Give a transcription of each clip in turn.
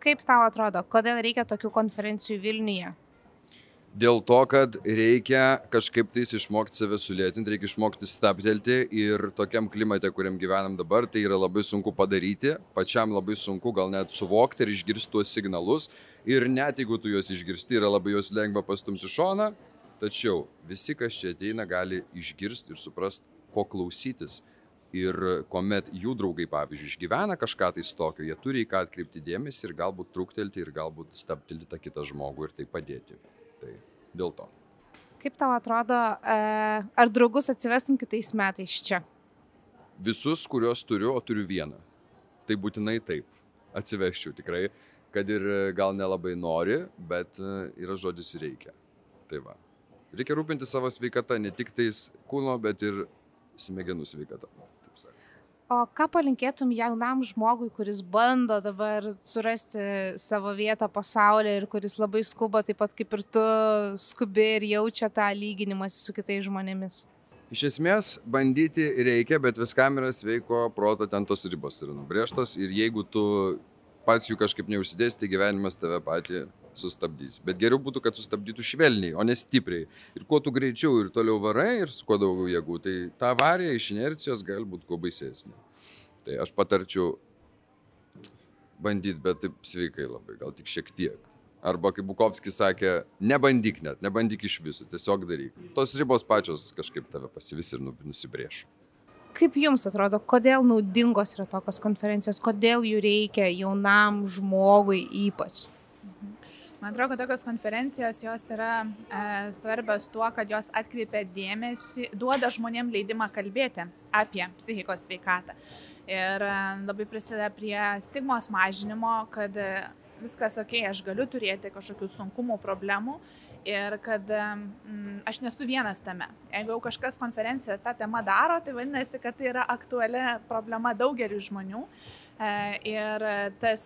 Kaip tau atrodo, kodėl reikia tokių konferencijų Vilniuje? Dėl to, kad reikia kažkaip tais išmokti save sulėtinti, reikia išmokti stabtelti ir tokiam klimate, kuriam gyvenam dabar, tai yra labai sunku padaryti, pačiam labai sunku gal net suvokti ir išgirsti tuos signalus ir net jeigu tu juos išgirsti, yra labai juos lengva pastumti šoną, tačiau visi, kas čia ateina, gali išgirsti ir suprasti, ko klausytis. Ir kuomet jų draugai, pavyzdžiui, išgyvena kažką tai tokio, jie turi į ką atkreipti dėmesį ir galbūt truktelti ir galbūt stabtelti tą kitą žmogų ir tai padėti. Tai dėl to. Kaip tau atrodo, ar draugus atsivestum kitais metais čia? Visus, kuriuos turiu, o turiu vieną. Tai būtinai taip. Atsiveščiau tikrai, kad ir gal nelabai nori, bet yra žodis reikia. Tai va. Reikia rūpinti savo sveikatą, ne tik tais kūno, bet ir smegenų sveikatą. O ką palinkėtum jaunam žmogui, kuris bando dabar surasti savo vietą pasaulyje ir kuris labai skuba, taip pat kaip ir tu skubi ir jaučia tą lyginimąsi su kitais žmonėmis? Iš esmės, bandyti reikia, bet viskam yra sveiko proto, ten tos ribos yra nubrėžtos ir jeigu tu pats jų kažkaip neužsidės, tai gyvenimas tave patį sustabdys. Bet geriau būtų, kad sustabdytų švelniai, o ne stipriai. Ir kuo tu greičiau ir toliau varai ir su kuo daugiau jėgų, tai ta avarija iš inercijos gali būti kuo baisesnė. Tai aš patarčiau bandyti, bet taip sveikai labai, gal tik šiek tiek. Arba kaip Bukovskis sakė, nebandyk net, nebandyk iš viso, tiesiog daryk. Tos ribos pačios kažkaip tave pasivis ir nusibrėš. Kaip jums atrodo, kodėl naudingos yra tokios konferencijos, kodėl jų reikia jaunam žmogui ypač? Man atrodo, kad tokios konferencijos jos yra svarbios tuo, kad jos atkreipia dėmesį, duoda žmonėm leidimą kalbėti apie psichikos sveikatą. Ir labai prisideda prie stigmos mažinimo, kad viskas ok, aš galiu turėti kažkokių sunkumų, problemų ir kad aš nesu vienas tame. Jeigu jau kažkas konferencijoje tą temą daro, tai vadinasi, kad tai yra aktuali problema daugeliu žmonių. Ir tas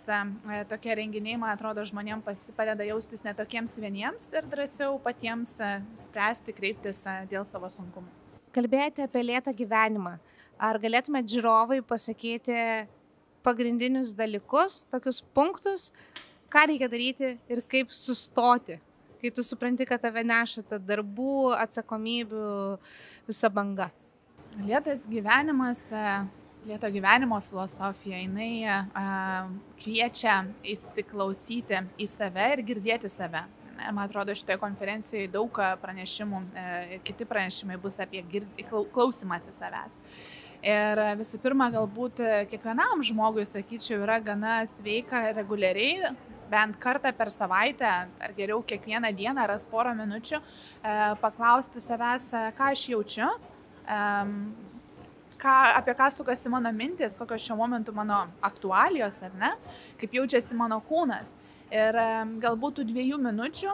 tokie renginiai, man atrodo, žmonėms padeda jaustis netokiems vieniems ir drąsiau patiems spręsti, kreiptis dėl savo sunkumų. Kalbėjote apie lėtą gyvenimą. Ar galėtumėt žiūrovai pasakyti pagrindinius dalykus, tokius punktus, ką reikia daryti ir kaip sustoti, kai tu supranti, kad tave neša ta darbų, atsakomybių visa banga? Lėtas gyvenimas, lėto gyvenimo filosofija, jinai kviečia įsiklausyti į save ir girdėti save. Man atrodo, šitoje konferencijoje daug pranešimų, kiti pranešimai bus apie klausimąsi savęs. Ir visų pirma, galbūt kiekvienam žmogui, sakyčiau, yra gana sveika reguliariai, bent kartą per savaitę, ar geriau kiekvieną dieną, ras porą minučių, paklausti savęs, ką aš jaučiu, apie ką sukasi mano mintis, kokios šiuo momentu mano aktualijos, ar ne, kaip jaučiasi mano kūnas. Ir galbūt 2 minučių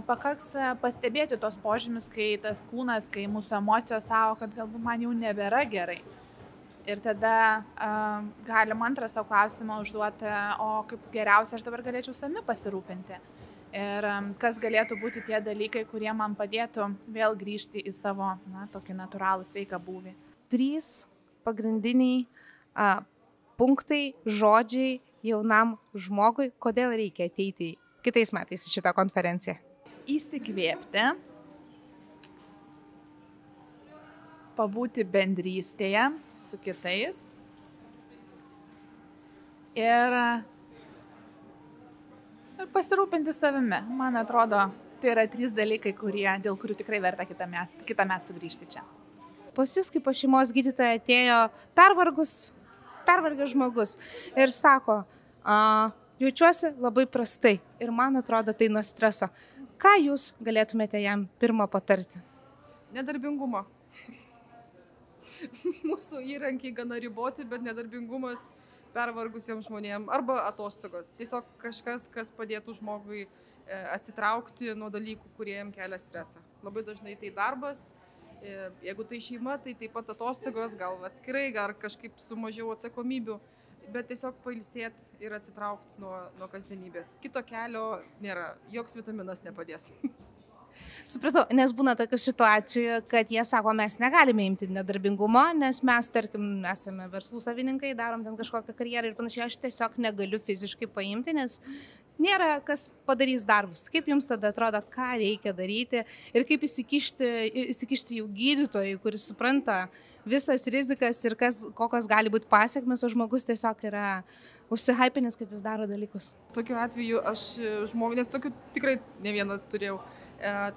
pakaks pastebėti tos požymius, kai tas kūnas, kai mūsų emocijos savo, kad galbūt man jau nebėra gerai. Ir tada galim antrą savo klausimą užduoti, o kaip geriausia aš dabar galėčiau savimi pasirūpinti. Ir kas galėtų būti tie dalykai, kurie man padėtų vėl grįžti į savo tokį natūralų sveiką būvį. 3 pagrindiniai punktai, žodžiai jaunam žmogui, kodėl reikia ateiti kitais metais į šitą konferenciją. Įsikvėpti, pabūti bendrystėje su kitais ir pasirūpinti savimi. Man atrodo, tai yra 3 dalykai, dėl kurių tikrai verta kitąmet sugrįžti čia. Pas jūs kaip pas šeimos gydytoja atėjo pervargęs žmogus ir sako, jaučiuosi labai prastai ir man atrodo tai nuo streso. Ką jūs galėtumėte jam pirmą patarti? Nedarbingumo. Mūsų įrankiai gana riboti, bet nedarbingumas pervargusiems žmonėms arba atostogos. Tiesiog kažkas, kas padėtų žmogui atsitraukti nuo dalykų, kurie jam kelia stresą. Labai dažnai tai darbas. Jeigu tai šeima, tai taip pat atostogos, gal atskirai, gal kažkaip su mažiau atsakomybių, bet tiesiog pailsėti ir atsitraukti nuo kasdienybės. Kito kelio nėra, joks vitaminas nepadės. Supratau, nes būna tokių situacijų, kad jie sako, mes negalime imti nedarbingumo, nes mes, tarkim, esame verslų savininkai, darom ten kažkokią karjerą ir panašiai, aš tiesiog negaliu fiziškai paimti, nes nėra kas padarys darbus. Kaip jums tada atrodo, ką reikia daryti ir kaip įsikišti jau gydytojui, kuris supranta visas rizikas ir kokios gali būti pasiekmes, o žmogus tiesiog yra užsihypinęs, kad jis daro dalykus. Tokiu atveju aš žmogui, nes tokiu tikrai ne vieną turėjau,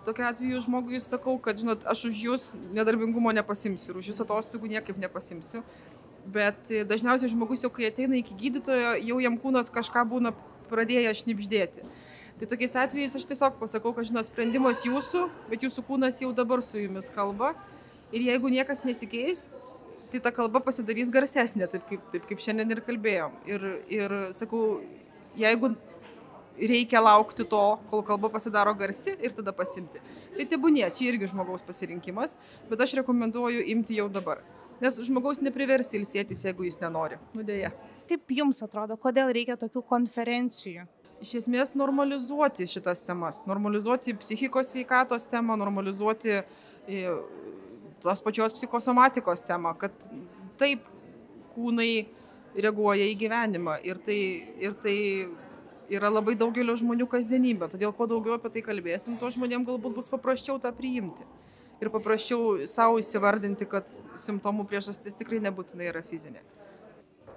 tokiu atveju žmogui sakau, kad, žinot, aš už jūs nedarbingumo nepasimsiu ir už jūs atostogų niekaip nepasimsiu. Bet dažniausiai žmogus jau, kai ateina iki gydytojo, jau jam kūnas kažką būna pradėję šnibždėti. Tai tokiais atvejais aš tiesiog pasakau, kad, žinot, sprendimas jūsų, bet jūsų kūnas jau dabar su jumis kalba. Ir jeigu niekas nesikeis, tai ta kalba pasidarys garsesnė, taip kaip šiandien ir kalbėjom. Ir sakau, jeigu reikia laukti to, kol kalba pasidaro garsi ir tada pasimti. Tai tebūnie, čia irgi žmogaus pasirinkimas, bet aš rekomenduoju imti jau dabar. Nes žmogaus nepriversi ilsėtis, jeigu jis nenori. Nu dėja. Kaip jums atrodo, kodėl reikia tokių konferencijų? Iš esmės normalizuoti šitas temas, normalizuoti psichikos sveikatos temą, normalizuoti tos pačios psichosomatikos temą, kad taip kūnai reaguoja į gyvenimą ir tai yra labai daugelio žmonių kasdienybė. Todėl kuo daugiau apie tai kalbėsim, to žmonėms galbūt bus paprasčiau tą priimti. Ir paprasčiau savo įsivardinti, kad simptomų priežastis tikrai nebūtinai yra fizinė.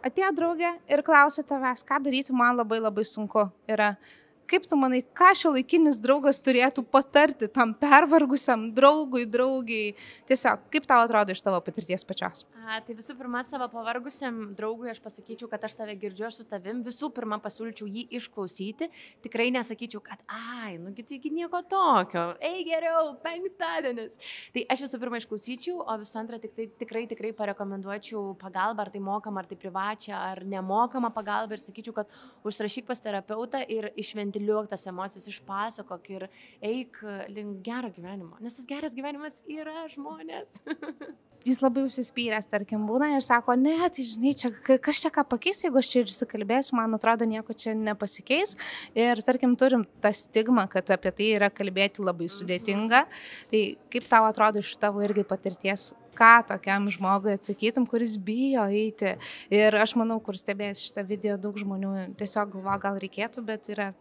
Atėjo draugė ir klausė tavęs, ką daryti, man labai labai sunku yra. Kaip tu manai, ką šiuolaikinis draugas turėtų patarti tam pervargusiam draugui, draugiai? Tiesiog, kaip tau atrodo iš tavo patirties pačios? Tai visų pirma, savo pavargusiam draugui aš pasakyčiau, kad aš tave girdžiu, aš su tavim. Visų pirma, pasiūlyčiau jį išklausyti. Tikrai nesakyčiau, kad nugi taigi nieko tokio. Ei, geriau, penktadienis. Tai aš visų pirma išklausyčiau, o visų antra tikrai parekomenduočiau pagalbą, ar tai mokamą, ar tai privačią, ar nemokamą pagalbą ir sakyčiau, kad užsirašyk pas terapeutą ir išventiliuok tas emocijas, išpasakok ir eik link gero gyvenimo. Nes tas geras gyvenimas yra žmonės. Jis labai užsispyręs, tarkim, būna ir sako, ne, tai žinai, kas čia ką pakeis, jeigu aš čia ir įsikalbėsiu, man atrodo, nieko čia nepasikeis. Ir, tarkim, turim tą stigmą, kad apie tai yra kalbėti labai sudėtinga. Tai kaip tau atrodo iš tavo irgi patirties, ką tokiam žmogui atsakytum, kuris bijo eiti? Ir aš manau, kur stebės šitą video, daug žmonių tiesiog galvo, gal reikėtų, bet yra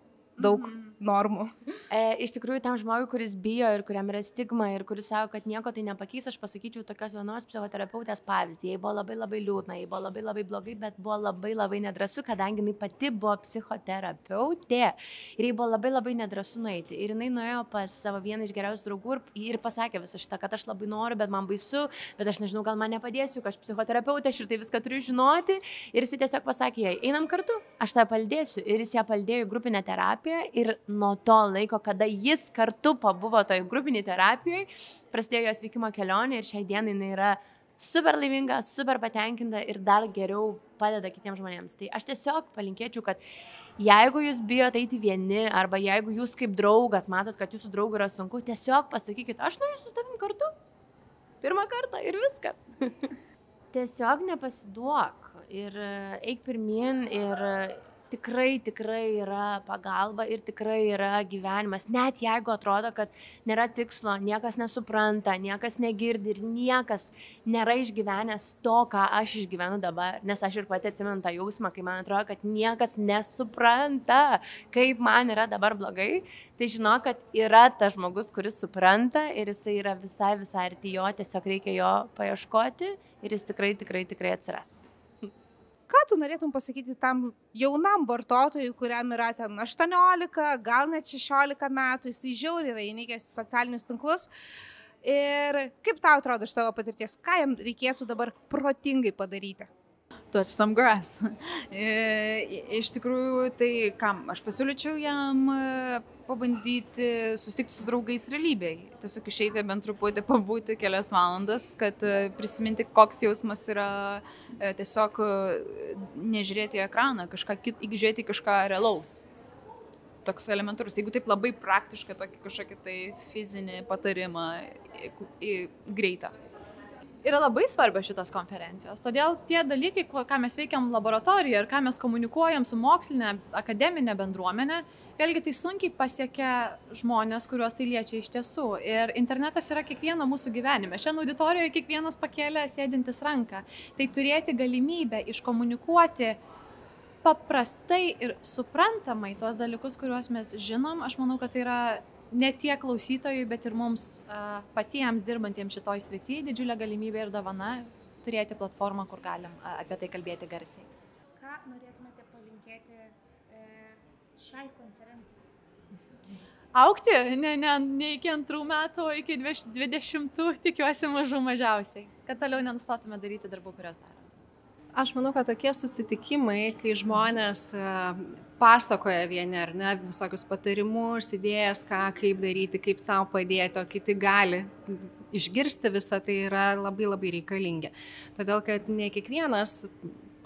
daug normų. Iš tikrųjų, tam žmogui, kuris bijo ir kuriam yra stigma ir kuris sako, kad nieko tai nepakeis, aš pasakyčiau tokios vienos psichoterapeutės pavyzdį. Jai buvo labai labai liūdna, jai buvo labai labai blogai, bet buvo labai labai nedrąsu, kadangi jinai pati buvo psichoterapeutė ir jai buvo labai labai nedrąsu nueiti. Ir jinai nuėjo pas savo vieną iš geriausių draugų ir pasakė visą šitą, kad aš labai noriu, bet man baisu, bet aš nežinau, gal man nepadėsiu, kad aš psichoterapeutė, aš ir tai viską turiu žinoti. Ir jis tiesiog pasakė jai, einam kartu, aš tave palydėsiu. Ir jis ją palydėjo į grupinę terapiją. Ir nuo to laiko, kada jis kartu pabuvo toj grupinėj terapijoje, prasidėjo jos vykimo kelionė ir šiai dienai jinai yra super laiminga, super patenkinta ir dar geriau padeda kitiems žmonėms. Tai aš tiesiog palinkėčiau, kad jeigu jūs bijote eiti vieni arba jeigu jūs kaip draugas matot, kad jūsų draugui yra sunku, tiesiog pasakykit, aš noriu su tavim kartu. Pirmą kartą ir viskas. Tiesiog nepasiduok ir eik pirmin ir tikrai yra pagalba ir tikrai yra gyvenimas. Net jeigu atrodo, kad nėra tikslo, niekas nesupranta, niekas negirdi ir niekas nėra išgyvenęs to, ką aš išgyvenu dabar. Nes aš ir pati atsimenu tą jausmą, kai man atrodo, kad niekas nesupranta, kaip man yra dabar blogai. Tai žinau, kad yra tas žmogus, kuris supranta ir jisai yra visai arti jo, tiesiog reikia jo paieškoti ir jis tikrai atsiras. Ką tu norėtum pasakyti tam jaunam vartotojui, kuriam yra ten 18, gal net 16 metų, jis žiauriai yra įnikęs į socialinius tinklus. Ir kaip tau atrodo iš tavo patirties, ką jam reikėtų dabar protingai padaryti? Touch some grass. Iš tikrųjų, tai kam? Aš pasiūlyčiau jam pabandyti susitikti su draugais realybėje. Tiesiog išeiti bent truputį pabūti kelias valandas, kad prisiminti, koks jausmas yra tiesiog nežiūrėti į ekraną, žiūrėti kažką realaus. Toks elementarus. Jeigu taip labai praktiškai kažkokį tai fizinį patarimą greitą. yra labai svarbios šitos konferencijos. Todėl tie dalykai, ką mes veikiam laboratorijoje ir ką mes komunikuojam su mokslinė, akademinė bendruomenė, vėlgi tai sunkiai pasiekia žmonės, kuriuos tai liečia iš tiesų. Ir internetas yra kiekvieno mūsų gyvenime. Šiandien auditorijoje kiekvienas pakėlė sėdintis ranką. Tai turėti galimybę iškomunikuoti paprastai ir suprantamai tuos dalykus, kuriuos mes žinom, aš manau, kad tai yra ne tiek klausytojui, bet ir mums patiems dirbantiems šitoj srity didžiulė galimybė ir dovana turėti platformą, kur galim apie tai kalbėti garsiai. Ką norėtumėte palinkėti šiai konferencijai? Augti, ne iki 2 metų, iki 20, tikiuosi mažiausiai, kad toliau nenustotume daryti darbų, kurios darome. Aš manau, kad tokie susitikimai, kai žmonės pasakoja vieni ar ne, visokius patarimus, idėjas, kaip daryti, kaip savo padėti, o kiti gali išgirsti visą, tai yra labai labai reikalingi. Todėl, kad ne kiekvienas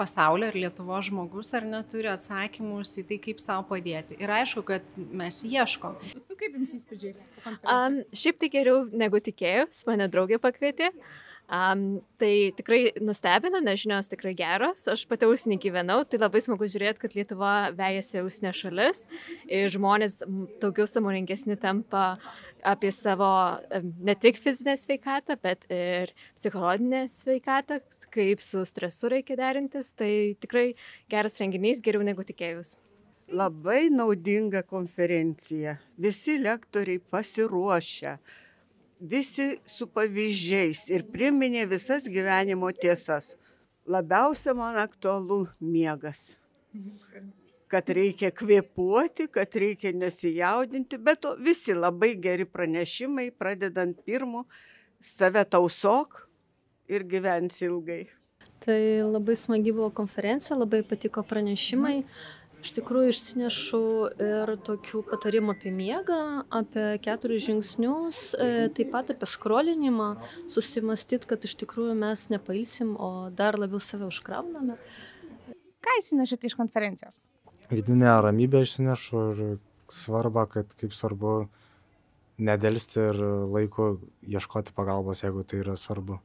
pasaulio ir Lietuvos žmogus ar neturi atsakymus į tai, kaip savo padėti. Ir aišku, kad mes ieškom. Kaip jums įspūdžiai? Šiaip tai geriau negu tikėjus, mane draugė pakvietė. Tai tikrai nustebino, nes žinios tikrai geros. Aš pati užsienį gyvenau, tai labai smagu žiūrėti, kad Lietuva vejasi užsienio šalis ir žmonės daugiau sąmoningesni tampa apie savo ne tik fizinę sveikatą, bet ir psichologinę sveikatą, kaip su stresu reikia derintis. Tai tikrai geras renginys, geriau negu tikėjus. Labai naudinga konferencija. Visi lektoriai pasiruošę. Visi su pavyzdžiais ir priminė visas gyvenimo tiesas. Labiausia man aktualu miegas. Kad reikia kvėpuoti, kad reikia nesijaudinti, bet to visi labai geri pranešimai, pradedant pirmu, save tausok ir gyvensi ilgai. Tai labai smagi buvo konferencija, labai patiko pranešimai. Iš tikrųjų išsinešu ir tokių patarimų apie miegą, apie 4 žingsnius, taip pat apie skrolinimą, susimastyti, kad iš tikrųjų mes nepailsim, o dar labiau save užkrauname. Ką įsinešate iš konferencijos? Vidinę ramybę išsinešu ir svarbą, kad kaip svarbu nedelsti ir laiko ieškoti pagalbos, jeigu tai yra svarbu.